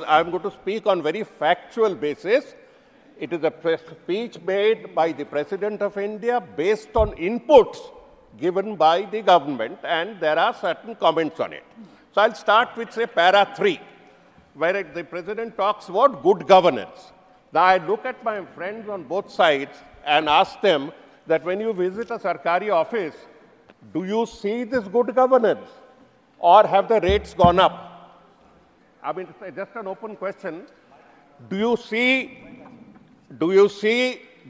I'm going to speak on very factual basis. It is a speech made by the President of India based on inputs given by the government, and there are certain comments on it. So I'll start with, say, para 3, where the President talks about good governance. Now, I look at my friends on both sides and ask them that when you visit a Sarkari office, do you see this good governance, or have the rates gone up? I mean, just an open question. Do you see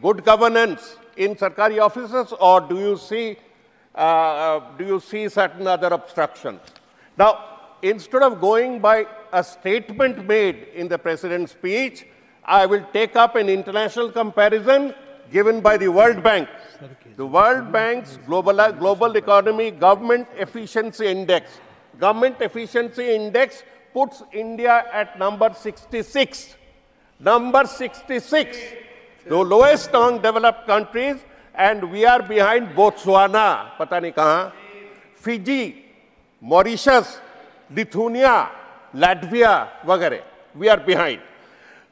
good governance in Sarkari offices, or do you see certain other obstructions? Now, instead of going by a statement made in the President's speech, I will take up an international comparison given by the World Bank. The World Bank's Global Economy Government Efficiency Index. Government Efficiency Index puts India at number 66. Number 66, the lowest among developed countries, and we are behind Botswana, pata nahi kahan, Fiji, Mauritius, Lithuania, Latvia, vagare. We are behind.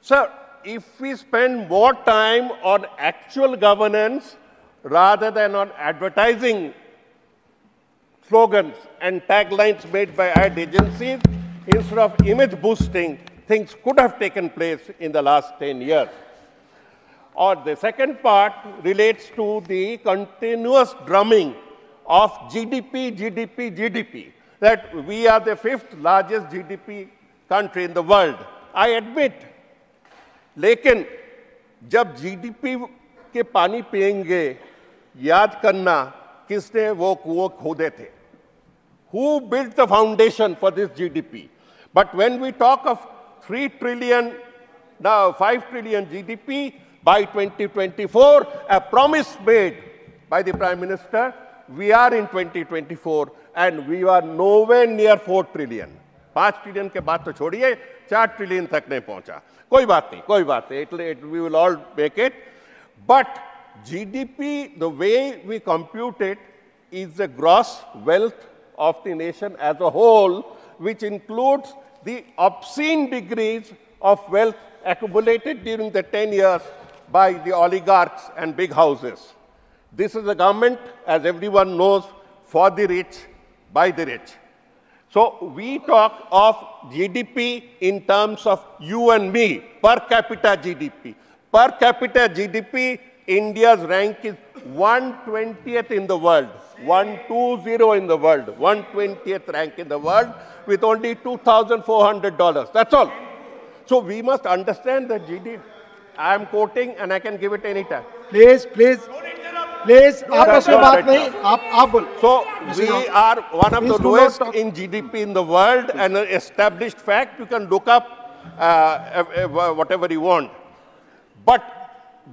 So, if we spend more time on actual governance rather than on advertising slogans and taglines made by ad agencies, instead of image boosting, things could have taken place in the last 10 years. Or the second part relates to the continuous drumming of GDP, that we are the 5th largest GDP country in the world. I admit, लेकिन जब GDP के पानी पिएंगे, याद करना किसने वो कुआं खोदे थे? Who built the foundation for this GDP? But when we talk of 3 trillion, now 5 trillion GDP by 2024, a promise made by the Prime Minister, we are in 2024 and we are nowhere near 4 trillion. 5 trillion के बाद तो छोड़िए, 4 trillion तक नहीं पहुंचा. कोई बात नहीं, we will all make it. But GDP, the way we compute it, is the gross wealth of the nation as a whole, which includes the obscene degrees of wealth accumulated during the 10 years by the oligarchs and big houses. This is a government, as everyone knows, for the rich, by the rich. So we talk of GDP in terms of you and me, per capita GDP. Per capita GDP, India's rank is 120th in the world, 120 in the world, 120th rank in the world, with only $2,400. That's all. So we must understand that GDP. I am quoting and I can give it any time. Please, आपस में बात नहीं, आप बोल. So we are one of the lowest in GDP in the world, and an established fact. You can look up whatever you want. But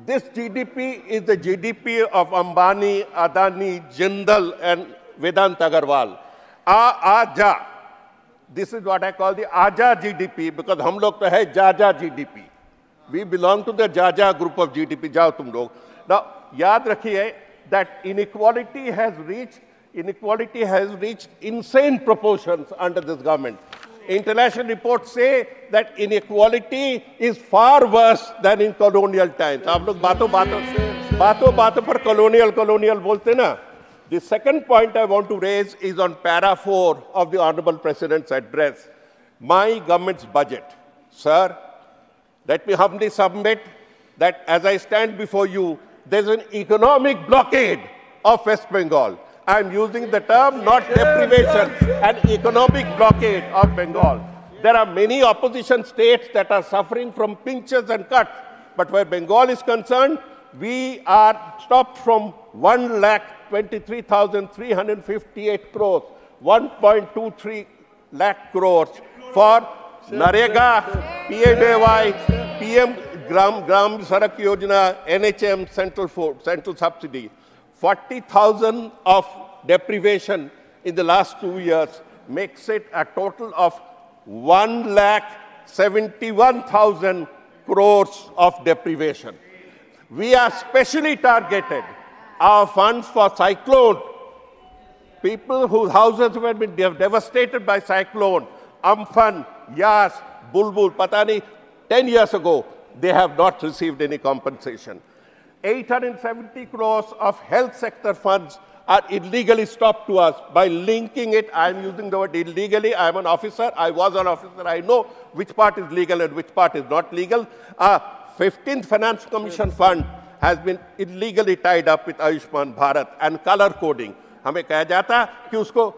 this GDP is the GDP of Ambani, Adani, Jindal, and Vedant Agarwal. Aja. This is what I call the Aja GDP, because hum log to hai Jaja GDP. We belong to the Jaja group of GDP. Jao tum log. Now, yaad rakhiye that inequality has reached insane proportions under this government. International reports say that inequality is far worse than in colonial times. आप लोग बातों पर colonial बोलते ना. The second point I want to raise is on para 4 of the Honorable President's address. My government's budget. Sir, let me humbly submit that as I stand before you, there's an economic blockade of West Bengal. I'm using the term, not deprivation, an economic blockade of Bengal. There are many opposition states that are suffering from pinches and cuts. But where Bengal is concerned, we are stopped from 1,23,358 crores, 1.23 lakh crores for Narega, PMAY, PM Gram Sarak Yojana, NHM, central subsidy. 40,000 of deprivation in the last 2 years makes it a total of 1,71,000 crores of deprivation. We are specially targeted. Our funds for cyclone, people whose houses have been devastated by cyclone, Amphan, Yas, bulbul, pata nahi, 10 years ago, they have not received any compensation. 870 crores of health sector funds are illegally stopped to us by linking it. I'm using the word illegally. I'm an officer. I was an officer. I know which part is legal and which part is not legal. 15th Finance Commission fund has been illegally tied up with Ayushman Bharat and color coding. हमें कहा जाता कि उसको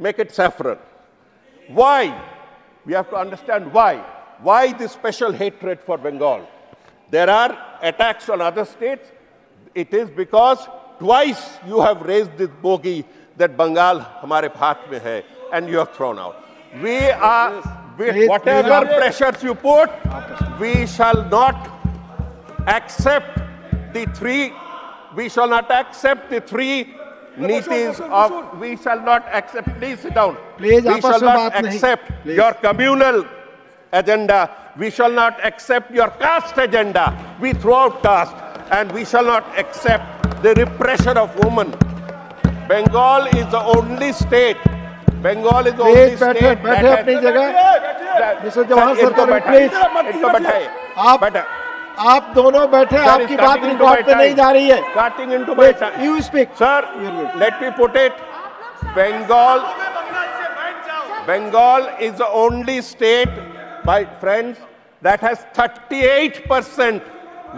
make it saffron. Why? We have to understand why. Why this special hatred for Bengal? There are attacks on other states. It is because twice you have raised this bogey that Bengal हमारे हाथ में है, and you have thrown out. We are, with whatever pressures you put, we shall not accept the three. We shall not accept the three nitis of. We shall not accept. Please sit down. Please, we shall not accept your communal agenda. We shall not accept your caste agenda. We throw out caste, and we shall not accept the repression of women. Bengal is the only state. Bengal is the only state. बैठे अपनी जगह। Mister Jawahar सरकार, please. आप दोनों बैठे, आपकी बात record पे नहीं जा रही है। Cutting into my time. You speak. Sir, let me put it. Bengal is the only state, my friends, that has 38%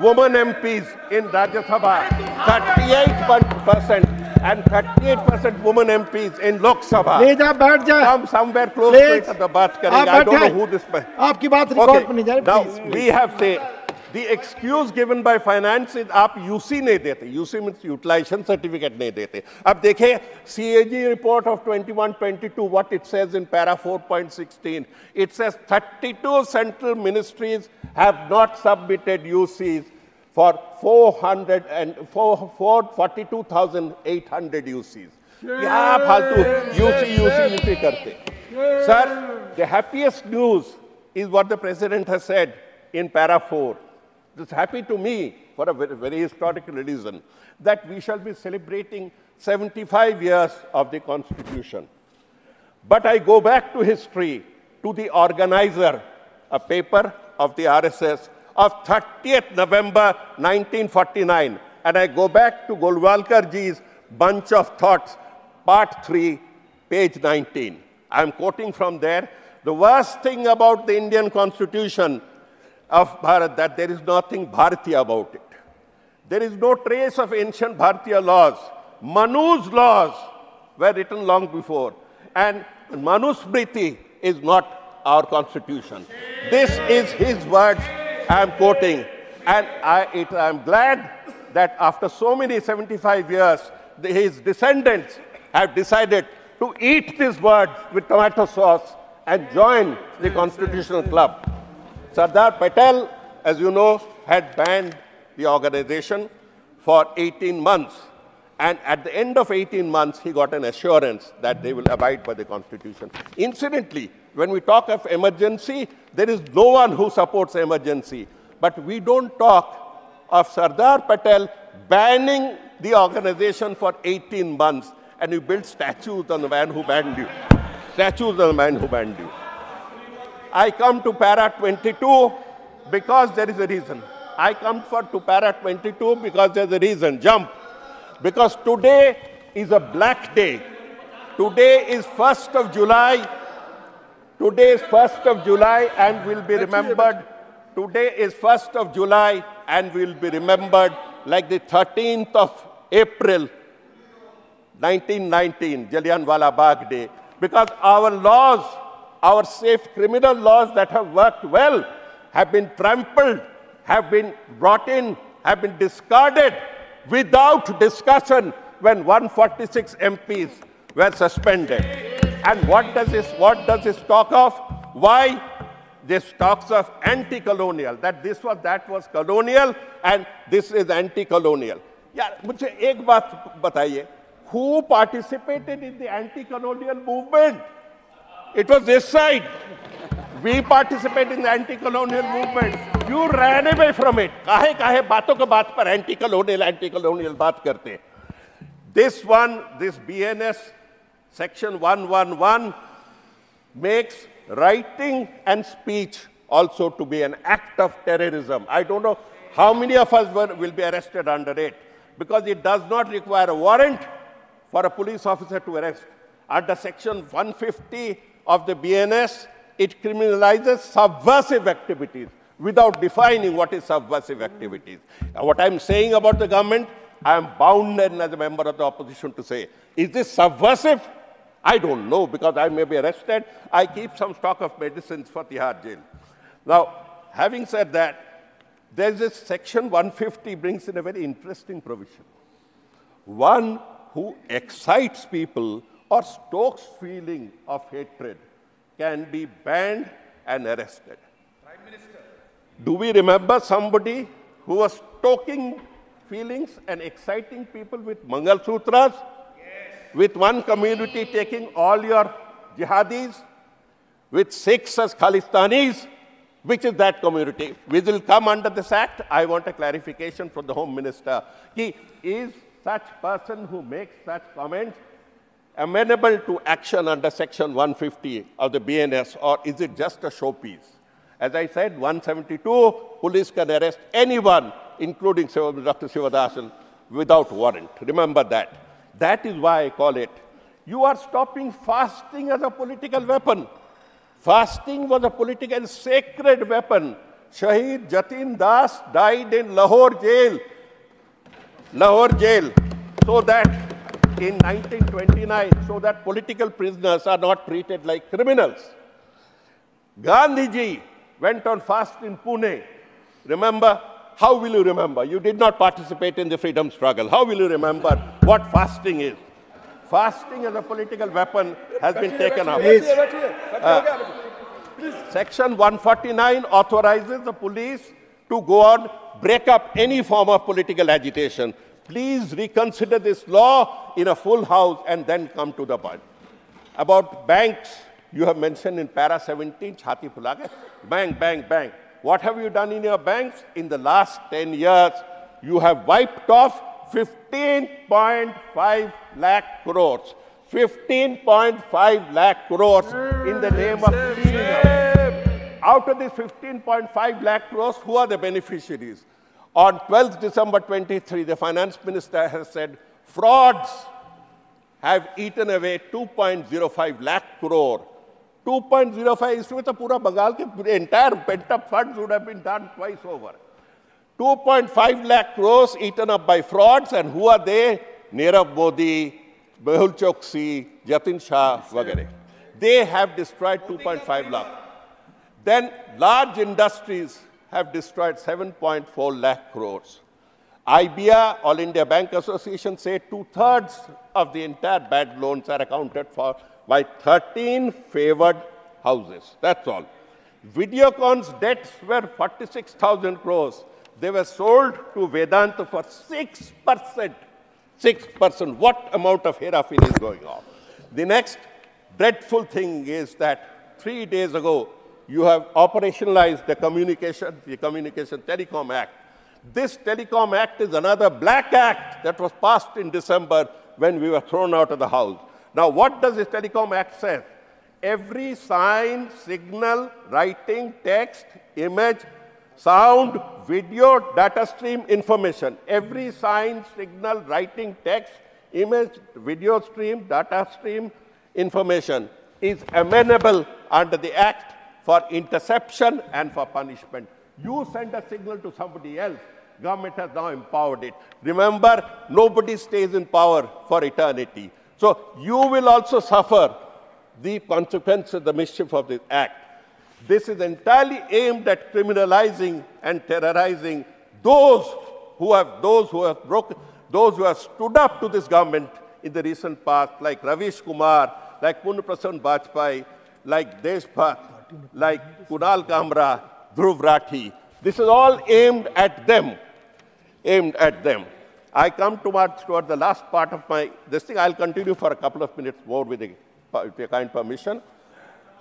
women MPs in Rajya Sabha, 38% and 38% women MPs in Lok Sabha. Please, आप बैठ जाए. Come somewhere close to it and बात करेंगे. I don't know who this. आपकी बात record पे नहीं जा रही. Now we have said. The excuse given by finance is आप UC नहीं देते. UC means utilization certificate नहीं देते. अब देखें CAG report of 21-22, what it says in para 4.16. It says 32 central ministries have not submitted UCs for 42,800 UCs. क्या फालतू UC करते. Sir, the happiest news is what the president has said in para 4. It's happy to me for a very, very historical reason that we shall be celebrating 75 years of the Constitution. But I go back to history, to the organizer, a paper of the RSS of 30th November 1949. And I go back to Golwalkar ji's Bunch of Thoughts, part 3, page 19. I'm quoting from there. The worst thing about the Indian Constitution of Bharat, that there is nothing Bharatiya about it. There is no trace of ancient Bharatiya laws. Manu's laws were written long before. And Manusmriti is not our constitution. This is his words I am quoting. And I'm glad that after so many 75 years, his descendants have decided to eat these words with tomato sauce and join the Constitutional Club. Sardar Patel, as you know, had banned the organization for 18 months. And at the end of 18 months, he got an assurance that they will abide by the Constitution. Incidentally, when we talk of emergency, there is no one who supports emergency. But we don't talk of Sardar Patel banning the organization for 18 months. And you build statues on the man who banned you. Statues on the man who banned you. I come to para 22 because there is a reason. I come to para 22 because there's a reason. Jump. Because today is a black day. Today is 1st of July. Today is 1st of July and will be remembered. Today is 1st of July and will be remembered like the 13th of April 1919, Jallianwala Bagh Day. Because our laws, our safe criminal laws that have worked well, have been trampled, have been brought in, have been discarded without discussion when 146 MPs were suspended. And what does this talk of? Why? This talks of anti-colonial, that was colonial and this is anti-colonial. Yeah, मुझे एक बात बताइए, who participated in the anti-colonial movement? It was this side. We participated in the anti-colonial movement. You ran away from it. काहे बातों के बात पर anti-colonial बात करते. This BNS section 111 makes writing and speech also to be an act of terrorism. I don't know how many of us will be arrested under it, because it does not require a warrant for a police officer to arrest. Under section 150 of the BNS, it criminalizes subversive activities without defining what is subversive activities. What I'm saying about the government, I am bound as a member of the opposition to say, is this subversive? I don't know, because I may be arrested. I keep some stock of medicines for Tihar jail. Now, having said that, there's this section 150 brings in a very interesting provision. One who excites people or stokes feeling of hatred can be banned and arrested. Prime Minister. Do we remember somebody who was stoking feelings and exciting people with Mangal Sutras? Yes. With one community taking all your jihadis, with Sikhs as Khalistanis? Which is that community? We will come under this act. I want a clarification from the Home Minister. Is such person who makes such comments amenable to action under section 150 of the BNS, or is it just a showpiece? As I said, 172, police can arrest anyone, including Dr. Sivadasan, without warrant. Remember that. That is why I call it. You are stopping fasting as a political weapon. Fasting was a political sacred weapon. Shaheed Jatin Das died in Lahore jail. So that in 1929, so that political prisoners are not treated like criminals. Gandhiji went on fast in Pune. Remember? How will you remember? You did not participate in the freedom struggle. How will you remember what fasting is? Fasting as a political weapon has been taken up. Section 149 authorizes the police to go on, break up any form of political agitation. Please reconsider this law in a full house and then come to the point. About banks, you have mentioned in para 17, Chhati Phulake, bank. What have you done in your banks? In the last 10 years, you have wiped off 15.5 lakh crores. 15.5 lakh crores in the name of cleaning up. Out of these 15.5 lakh crores, who are the beneficiaries? On 12th December 23, the finance minister has said frauds have eaten away 2.05 lakh crore. 2.05 is with the pura Bengal, the entire pent-up funds would have been done twice over. 2.5 lakh crores eaten up by frauds, and who are they? Nirav Modi, Mehul Choksi, Jatin Shah, vagare. They have destroyed 2.5 lakh. Then large industries have destroyed 7.4 lakh crores. IBA, All India Bank Association, say 2/3 of the entire bad loans are accounted for by 13 favored houses. That's all. Videocon's debts were 46,000 crores. They were sold to Vedanta for 6%. 6%. What amount of hera-pheri is going on? The next dreadful thing is that 3 days ago, you have operationalized the Communication Telecom Act. This Telecom Act is another black act that was passed in December when we were thrown out of the House. Now, what does this Telecom Act say? Every sign, signal, writing, text, image, sound, video, data stream, information. Every sign, signal, writing, text, image, video stream, data stream, information is amenable under the Act for interception and for punishment. You send a signal to somebody else. Government has now empowered it. Remember, nobody stays in power for eternity. So you will also suffer the consequences, the mischief of this Act. This is entirely aimed at criminalizing and terrorizing those who have stood up to this government in the recent past, like Ravish Kumar, like Purna Prasanna Bajpai, like Deshbhat, like Kunal Kamra, Dhruv Rathi. This is all aimed at them. I come toward the last part of this thing. I'll continue for a couple of minutes more with your kind permission.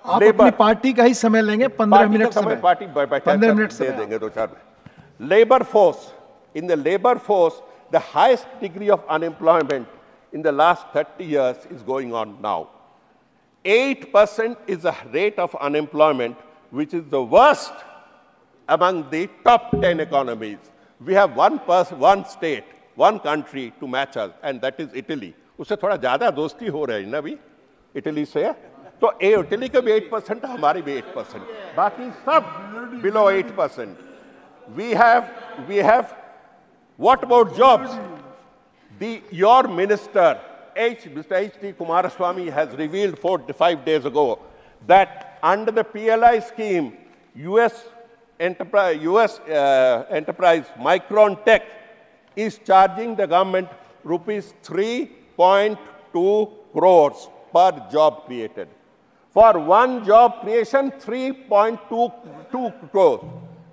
आप अपनी party का ही समय लेंगे 15 minute समय party 15 minute दे देंगे 2-4 labor force in the labor force the highest degree of unemployment in the last 30 years is going on now. 8% is the rate of unemployment, which is the worst among the top 10 economies. We have one state, one country to match us, and that is Italy. उससे थोड़ा ज़्यादा दोस्ती हो रही है ना भी Italy से, तो इटली का भी 8%, हमारी भी 8%, बाकी सब below 8%. We have. What about jobs? Your minister, Mr. H.D. Kumaraswamy, has revealed 4 to 5 days ago that under the PLI scheme, U.S. enterprise Micron Tech is charging the government rupees 3.2 crores per job created. For one job creation, 3.2 crores,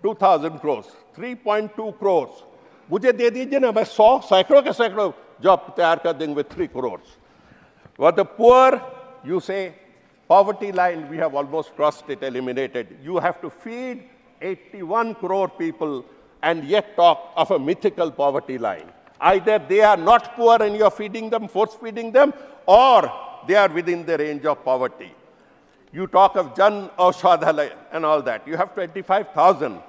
2,000 crores, 3.2 crores. मुझे दे दीजिए ना, मैं 100 सैकड़ों के सैकड़ों job तैयार कर देंगे with 3 crores. For the poor, you say, poverty line, we have almost crossed it, eliminated. You have to feed 81 crore people and yet talk of a mythical poverty line. Either they are not poor and you are feeding them, force feeding them, or they are within the range of poverty. You talk of Jan Aushadhalaya and all that. You have 25,000.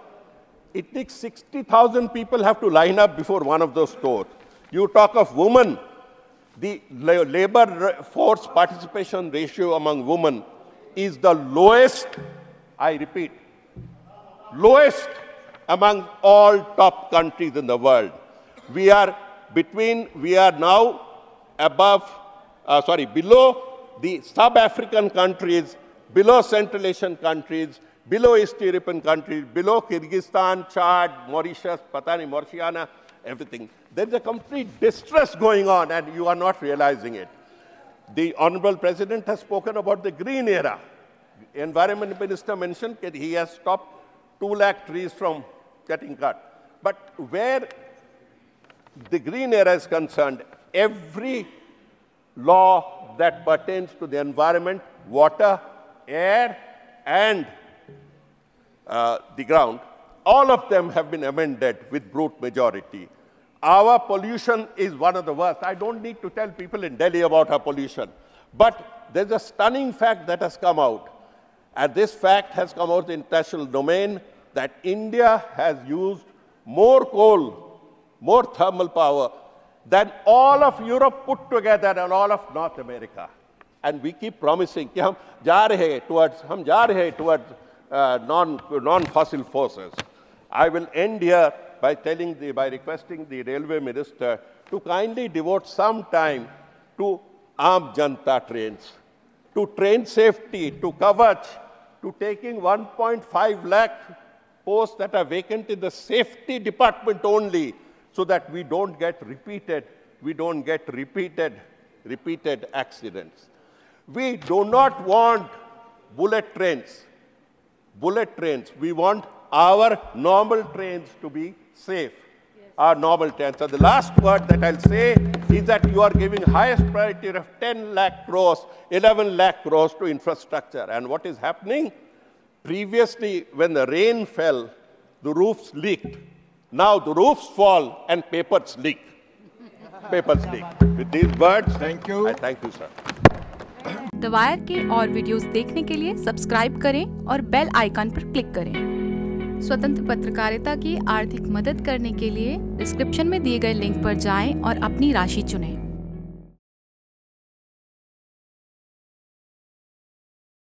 It takes 60,000 people have to line up before one of those stores. You talk of women. The labor force participation ratio among women is the lowest, I repeat, lowest among all top countries in the world. We are now below the sub-African countries, below Central Asian countries, below East European countries, below Kyrgyzstan, Chad, Mauritius, Mauritania, everything. There's a complete distress going on, and you are not realizing it. The Honorable President has spoken about the green era. Environment Minister mentioned that he has stopped 2 lakh trees from getting cut. But where the green era is concerned, every law that pertains to the environment, water, air, and the ground, all of them have been amended with brute majority. Our pollution is one of the worst. I don't need to tell people in Delhi about our pollution. But there's a stunning fact that has come out. And this fact has come out in the international domain that India has used more coal, more thermal power than all of Europe put together and all of North America. And we keep promising that we are going towards non-fossil forces. I will end here by requesting the Railway Minister to kindly devote some time to Aam Janta trains, to train safety, to Kavach, to taking 1.5 lakh posts that are vacant in the safety department only, so that we don't get repeated accidents. We do not want bullet trains. We want our normal trains to be safe. Yes. Our normal trains. So the last word that I'll say is that you are giving highest priority of 10 lakh crores, 11 lakh crores to infrastructure. And what is happening? Previously, when the rain fell, the roofs leaked. Now the roofs fall and papers leak. With these words, thank you. I thank you, sir. The wire के और videos देखने के लिए subscribe करें और bell icon पर click करें। स्वतंत्र पत्रकारिता की आर्थिक मदद करने के लिए डिस्क्रिप्शन में दिए गए लिंक पर जाएं और अपनी राशि चुनें।